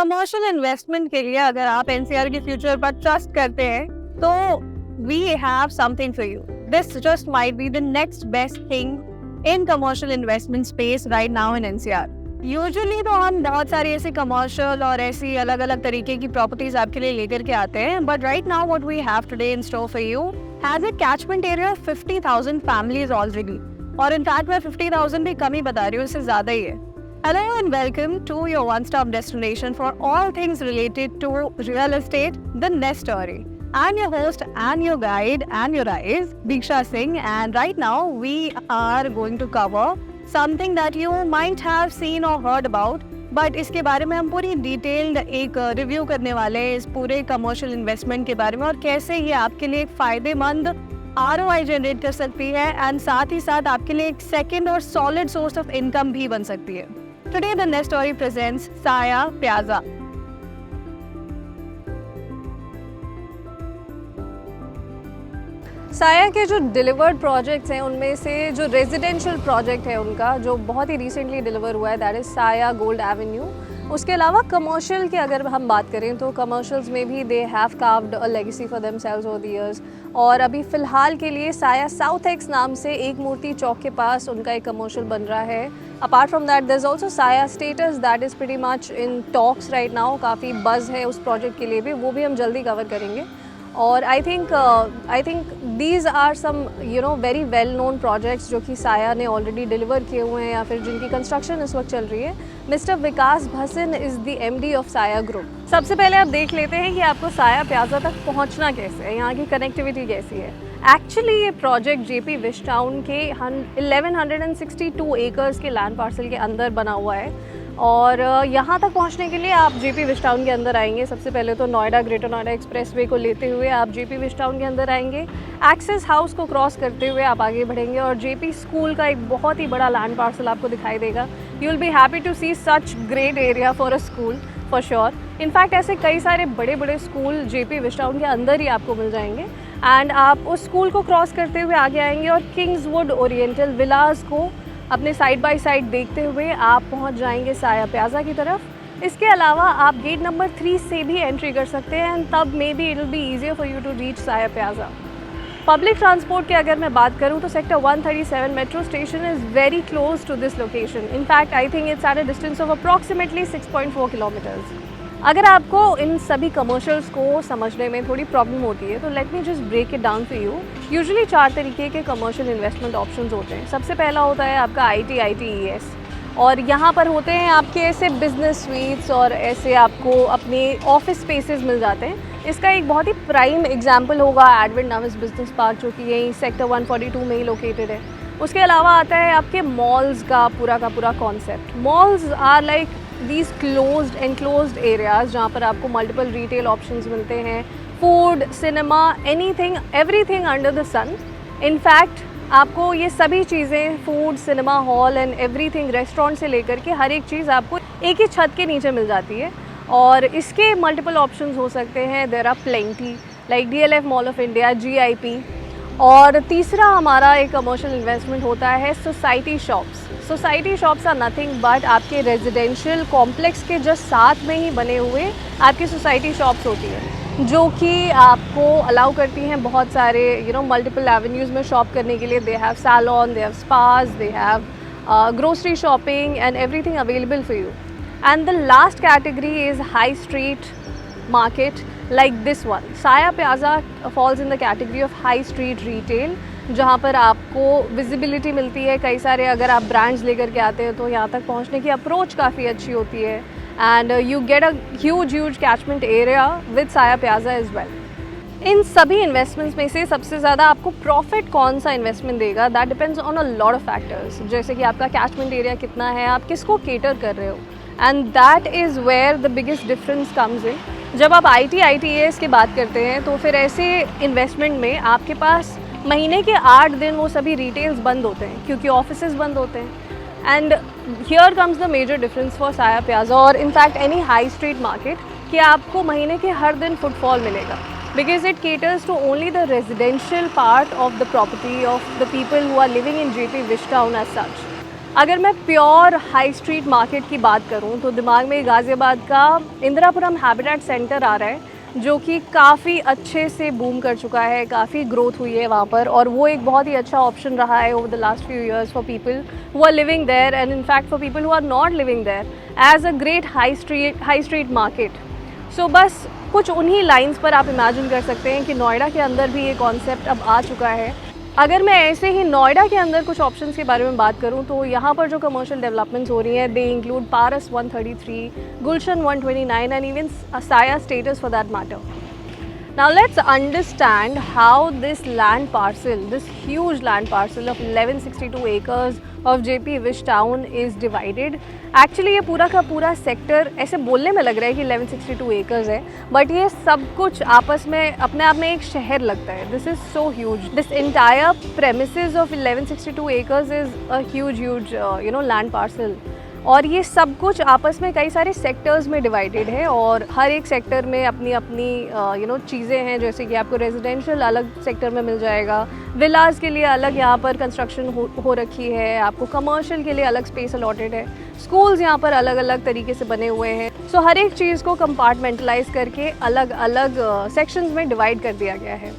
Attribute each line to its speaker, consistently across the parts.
Speaker 1: Commercial investment के लिए अगर आप एनसीआर के फ्यूचर पर ट्रस्ट करते हैं तो we have something for you. This just might be the next best thing in commercial investment space right now in NCR. Usually तो हम बहुत सारी ऐसी कमर्शियल और ऐसी अलग अलग तरीके की प्रॉपर्टीज आपके लिए लेकर के आते हैं, but right now what we have today in store for you has a catchment area 50,000 families already. और इनफैक्ट मैं 50,000 भी कम ही बता रही हूँ, इससे ज्यादा ही है. Hello and welcome to your one-stop destination for all things related to real estate, The Nest Story. I'm your host and your guide and your eyes, Diksha Singh, and right now we are going to cover something that you might have seen or heard about, but इसके बारे में हम पूरी detailed एक review करने वाले हैं इस पूरे कमर्शियल इन्वेस्टमेंट के बारे में और कैसे ये आपके लिए एक फायदेमंद ROI जनरेट कर सकती है एंड साथ ही साथ आपके लिए एक सेकेंड और सॉलिड सोर्स ऑफ इनकम भी बन सकती है. Today the Nest Story presents Saya Piazza.
Speaker 2: साया के जो डिलीवर्ड प्रोजेक्ट्स हैं उनमें से जो रेजिडेंशियल प्रोजेक्ट है उनका जो बहुत ही रिसेंटली डिलीवर हुआ है दैट इज़ साया गोल्ड एवेन्यू. उसके अलावा कमर्शियल की अगर हम बात करें तो कमर्शियल्स में भी they have carved a legacy for themselves over the years. और अभी फ़िलहाल के लिए साया साउथ एक्स नाम से एक मूर्ति चौक के पास उनका एक कमर्शियल बन रहा है. Apart from that there is also Saya status that is pretty much in talks right now. काफ़ी बज़ है उस प्रोजेक्ट के लिए भी, वो भी हम जल्दी कवर करेंगे. और I think these are some very well known projects जो कि साया ने ऑलरेडी डिलीवर किए हुए हैं या फिर जिनकी कंस्ट्रक्शन इस वक्त चल रही है. Mister Vikas Bhasin is the MD of Saya group. सबसे पहले आप देख लेते हैं कि आपको साया प्याजा तक पहुंचना कैसे है, यहाँ की कनेक्टिविटी कैसी है. एक्चुअली ये प्रोजेक्ट JP विश टाउन के 1162 एकर्स के लैंड पार्सल के अंदर बना हुआ है. और यहाँ तक पहुँचने के लिए आप JP विश टाउन के अंदर आएंगे. सबसे पहले तो नोएडा ग्रेटर नोएडा एक्सप्रेसवे को लेते हुए आप JP विश टाउन के अंदर आएंगे. एक्सेस हाउस को क्रॉस करते हुए आप आगे बढ़ेंगे और JP स्कूल का एक बहुत ही बड़ा लैंड पार्सल आपको दिखाई देगा. You will be happy to see such great area for a school for sure. In fact ऐसे कई सारे बड़े बड़े स्कूल JP विश टाउन के अंदर ही आपको मिल जाएंगे. एंड आप उस स्कूल को क्रॉस करते हुए आगे आएंगे और किंग्सवुड ओरिएंटल विलास को अपने साइड बाय साइड देखते हुए आप पहुंच जाएंगे साया प्याजा की तरफ. इसके अलावा आप गेट नंबर 3 से भी एंट्री कर सकते हैं एंड तब maybe it will be easier for you to reach Saya piazza. Public transport की अगर मैं बात करूं तो sector 137 metro station is very close to this location. In fact I think it's at a distance of approximately 6.4 kilometres. अगर आपको इन सभी commercials को समझने में थोड़ी प्रॉब्लम होती है तो let me just break it down for you. Usually 4 तरीके के कमर्शियल इन्वेस्टमेंट ऑप्शंस होते हैं. सबसे पहला होता है आपका ITES और यहाँ पर होते हैं आपके ऐसे बिजनेस स्वीट्स और ऐसे आपको अपने ऑफिस स्पेसेस मिल जाते हैं. इसका एक बहुत ही प्राइम एग्जाम्पल होगा एडविन नविस बिजनेस पार्क जो कि यहीं सेक्टर 142 में ही लोकेटेड है. उसके अलावा आता है आपके मॉल्स का पूरा concept. Malls are like these closed enclosed areas जहाँ पर आपको multiple retail options मिलते हैं. Food, cinema, anything everything under the sun. in fact आपको ये सभी चीज़ें food, cinema hall and everything, restaurant से लेकर के हर एक चीज़ आपको एक ही छत के नीचे मिल जाती है. और इसके मल्टीपल ऑप्शंस हो सकते हैं. There are plenty like DLF mall of India, GIP. और तीसरा हमारा एक कमर्शियल इन्वेस्टमेंट होता है society shops. Society shops are nothing but आपके रेजिडेंशियल कॉम्प्लेक्स के जस्ट साथ में ही बने हुए आपकी सोसाइटी शॉप्स होती हैं जो कि आपको अलाउ करती हैं बहुत सारे मल्टीपल एवेन्यूज़ में शॉप करने के लिए. They have salon, they have spas, they have grocery shopping and everything available for you. And the last category is high street market like this one. Saya Piazza falls in the category of high street retail जहाँ पर आपको visibility मिलती है. कई सारे अगर आप brands लेकर के आते हैं तो यहाँ तक पहुँचने की अप्रोच काफ़ी अच्छी होती है and you get a huge catchment area with साया प्याजा एज वेल. इन सभी इन्वेस्टमेंट्स में से सबसे ज़्यादा आपको प्रॉफिट कौन सा इन्वेस्टमेंट देगा that depends on a lot of factors. जैसे कि आपका कैचमेंट एरिया कितना है, आप किसको केटर कर रहे हो, and that is where the biggest difference comes in. जब आप ITES की बात करते हैं तो फिर ऐसे इन्वेस्टमेंट में आपके पास महीने के 8 दिन वो सभी रिटेल्स बंद होते हैं क्योंकि ऑफिसेज बंद होते हैं. And here comes the major difference for Saya piazza और in fact any high street market कि आपको महीने के हर दिन फुटफॉल मिलेगा because it caters to only the residential part of the property of the people who are living in JP Wish Town as such. अगर मैं pure high street market की बात करूं तो दिमाग में गाज़ियाबाद का इंदिरापुरम हैबिटेट सेंटर आ रहा है, जो कि काफ़ी अच्छे से बूम कर चुका है, काफ़ी ग्रोथ हुई है वहाँ पर, और वो एक बहुत ही अच्छा ऑप्शन रहा है over the last few years for people who are living there and in fact for people who are not living there as a great high street market. So बस कुछ उन्हीं लाइंस पर आप इमेजिन कर सकते हैं कि नोएडा के अंदर भी ये कॉन्सेप्ट अब आ चुका है। अगर मैं ऐसे ही नोएडा के अंदर कुछ ऑप्शंस के बारे में बात करूं तो यहाँ पर जो कमर्शियल डेवलपमेंट्स हो रही हैं they include Paras 133, Gulshan 129 and even Saya status for that matter. Now let's understand how this land parcel, this huge land parcel of 1162 acres of JP Wish Town is divided. Actually ये पूरा का पूरा सेक्टर ऐसे बोलने में लग रहा है कि 1162 acres है, बट ये सब कुछ आपस में अपने आप में एक शहर लगता है. This is so huge. This entire premises of 1162 acres is a huge land parcel. और ये सब कुछ आपस में कई सारे सेक्टर्स में डिवाइडेड है और हर एक सेक्टर में अपनी अपनी चीज़ें हैं. जैसे कि आपको रेजिडेंशियल अलग सेक्टर में मिल जाएगा, विलास के लिए अलग यहाँ पर कंस्ट्रक्शन हो रखी है, आपको कमर्शियल के लिए अलग स्पेस अलॉटेड है, स्कूल्स यहाँ पर अलग अलग तरीके से बने हुए हैं. सो हर एक चीज़ को कंपार्टमेंटलाइज करके अलग अलग सेक्शंस में डिवाइड कर दिया गया है.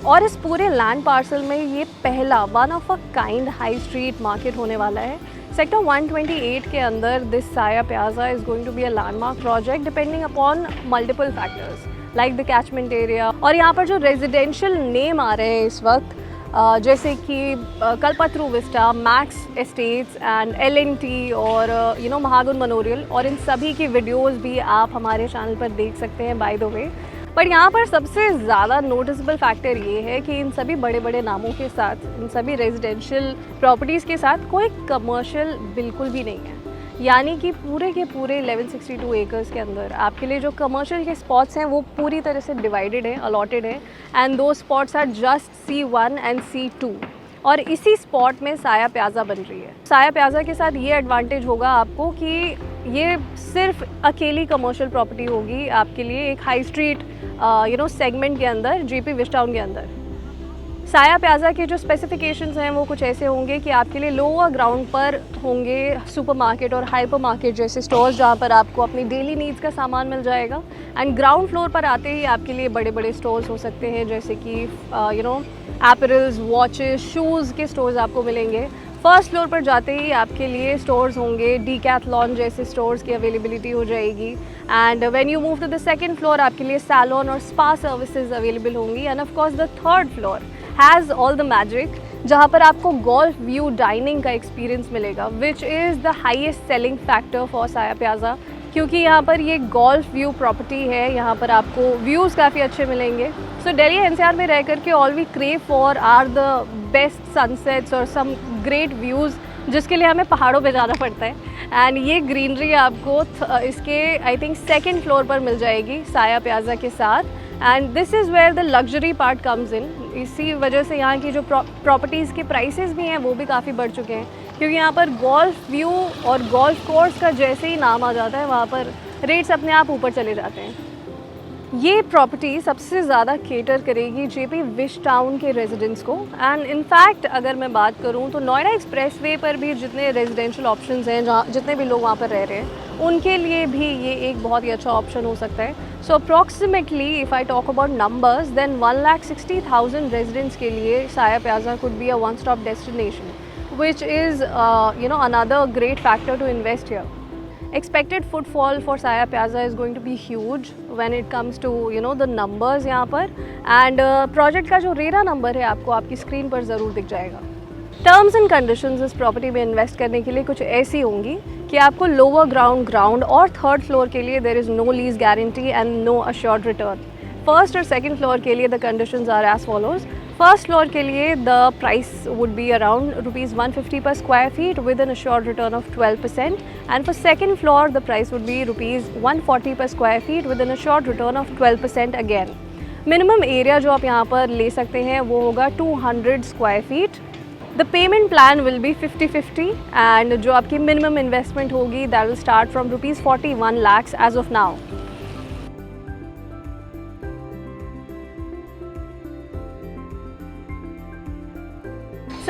Speaker 2: और इस पूरे लैंड पार्सल में ये पहला one of a kind high street market होने वाला है. सेक्टर 128 के अंदर this Saya plaza is going to be a landmark project depending upon multiple factors like the catchment area. और यहाँ पर जो रेजिडेंशियल नेम आ रहे हैं इस वक्त जैसे कि Kalpataru Vista, max estates and LNT और महागुन मनोरियल, और इन सभी की वीडियोस भी आप हमारे चैनल पर देख सकते हैं बाय द वे. पर यहाँ पर सबसे ज़्यादा नोटिसेबल फैक्टर ये है कि इन सभी बड़े बड़े नामों के साथ, इन सभी रेजिडेंशियल प्रॉपर्टीज़ के साथ कोई कमर्शियल बिल्कुल भी नहीं है. यानी कि पूरे के पूरे 1162 एकर्स के अंदर आपके लिए जो कमर्शियल के स्पॉट्स हैं वो पूरी तरह से डिवाइडेड है, अलॉटेड है, एंड दो spots are just C1 and C2. और इसी स्पॉट में साया प्याजा बन रही है. साया प्याजा के साथ ये एडवांटेज होगा आपको कि ये सिर्फ अकेली कमर्शियल प्रॉपर्टी होगी आपके लिए एक हाई स्ट्रीट सेगमेंट के अंदर, JP विश टाउन के अंदर. साया प्याजा के जो स्पेसिफिकेशंस हैं वो कुछ ऐसे होंगे कि आपके लिए लोअर ग्राउंड पर होंगे सुपरमार्केट और हाइपर मार्केट जैसे स्टोर्स जहाँ पर आपको अपनी डेली नीड्स का सामान मिल जाएगा. एंड ग्राउंड फ्लोर पर आते ही आपके लिए बड़े बड़े स्टोर्स हो सकते हैं जैसे कि एपरल्स, वॉचेस, शूज़ के स्टोर्स आपको मिलेंगे. फर्स्ट फ्लोर पर जाते ही आपके लिए स्टोर्स होंगे, डीकैथलॉन जैसे स्टोर्स की अवेलेबिलिटी हो जाएगी. And when you move to the second floor आपके लिए सैलून और स्पा सर्विसेज अवेलेबल होंगी. And of course the third floor has all the magic, जहाँ पर आपको गोल्फ व्यू डाइनिंग का एक्सपीरियंस मिलेगा, which is the highest selling factor for Saya piazza. क्योंकि यहाँ पर ये गोल्फ व्यू प्रॉपर्टी है, यहाँ पर आपको व्यूज़ काफ़ी अच्छे मिलेंगे. सो दिल्ली NCR में रह करके all we crave for are the best sunsets और सम ग्रेट व्यूज़, जिसके लिए हमें पहाड़ों पे जाना पड़ता है. एंड ये ग्रीनरी आपको इसके आई थिंक सेकंड फ्लोर पर मिल जाएगी साया प्याजा के साथ. And this is where the luxury part comes in. इसी वजह से यहाँ की जो प्रॉपर्टीज़ के प्राइसेस भी हैं वो भी काफ़ी बढ़ चुके हैं, क्योंकि यहाँ पर गोल्फ व्यू और गोल्फ कोर्स का जैसे ही नाम आ जाता है वहाँ पर रेट्स अपने आप ऊपर चले जाते हैं. ये प्रॉपर्टी सबसे ज़्यादा केटर करेगी JP विश टाउन के रेजिडेंट्स को. एंड इनफैक्ट अगर मैं बात करूँ तो नोएडा एक्सप्रेसवे पर भी जितने रेजिडेंशियल ऑप्शंस हैं, जहाँ जितने भी लोग वहाँ पर रह रहे हैं, उनके लिए भी ये एक बहुत ही अच्छा ऑप्शन हो सकता है. So approximately if I talk about numbers then 1,60,000 residents के लिए Saya plaza could be a one stop destination, which is another great factor to invest here. Expected footfall for Saya Plaza is going to be huge when it comes to the numbers यहाँ पर. and project का जो RERA number है आपको आपकी screen पर ज़रूर दिख जाएगा. टर्म्स एंड कंडीशंस इस प्रॉपर्टी में इन्वेस्ट करने के लिए कुछ ऐसी होंगी कि आपको लोअर ग्राउंड और थर्ड फ्लोर के लिए there is no lease guarantee and no assured return. First और सेकंड फ्लोर के लिए the conditions are as follows. First floor के लिए the price would be around ₹150 per square feet with an assured return of 12%. And for second floor the price would be ₹140 per square feet with an assured return of 12% again. Minimum area जो आप यहाँ पर ले सकते हैं वो होगा 200 square feet. The payment plan will be 50-50 and जो आपकी मिनिमम इन्वेस्टमेंट होगी that will start from ₹41 lakhs as of now.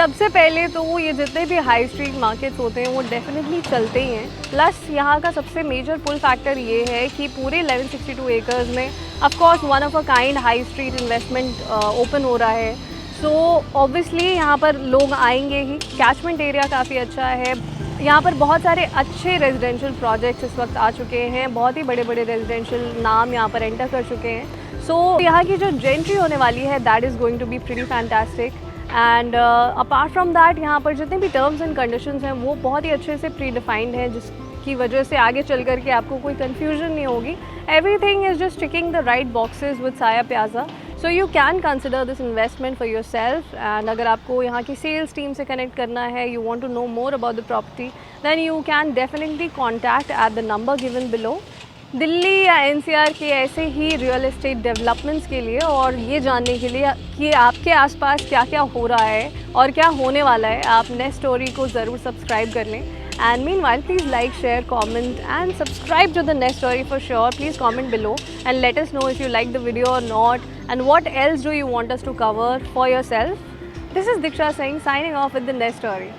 Speaker 2: सबसे पहले तो ये जितने भी हाई स्ट्रीट मार्केट्स होते हैं वो डेफिनेटली चलते ही हैं। प्लस यहाँ का सबसे मेजर पुल फैक्टर ये है कि पूरे 1162 एकर्स में of course one of a kind high street investment open हो रहा है। सो ऑब्वियसली यहाँ पर लोग आएंगे ही। कैचमेंट एरिया काफ़ी अच्छा है। यहाँ पर बहुत सारे अच्छे रेजिडेंशियल प्रोजेक्ट्स इस वक्त आ चुके हैं। बहुत ही बड़े बड़े रेजिडेंशियल नाम यहाँ पर एंटर कर चुके हैं। सो यहाँ की जो जेंट्री होने वाली है that is going to be pretty fantastic. And apart from that यहाँ पर जितने भी टर्म्स एंड कंडीशंस हैं वो बहुत ही अच्छे से प्री डिफाइंड हैं, जिसकी वजह से आगे चल कर के आपको कोई कन्फ्यूजन नहीं होगी। Everything is just ticking the right boxes with Saya plaza. So you can consider this investment for yourself. And अगर आपको यहाँ की सेल्स टीम से कनेक्ट करना है, you want to know more about the property, then you can definitely contact at the number given below. Delhi या NCR के ऐसे ही रियल एस्टेट डेवलपमेंट्स के लिए और ये जानने के लिए कि आपके आसपास क्या क्या हो रहा है और क्या होने वाला है, आप नेक्स्ट स्टोरी को ज़रूर सब्सक्राइब कर लें। And meanwhile, please like, share, comment and subscribe to the next story for sure. Please comment below and let us know if you like the video or not and what else do you want us to cover for yourself. This is Diksha Singh signing off with the next story.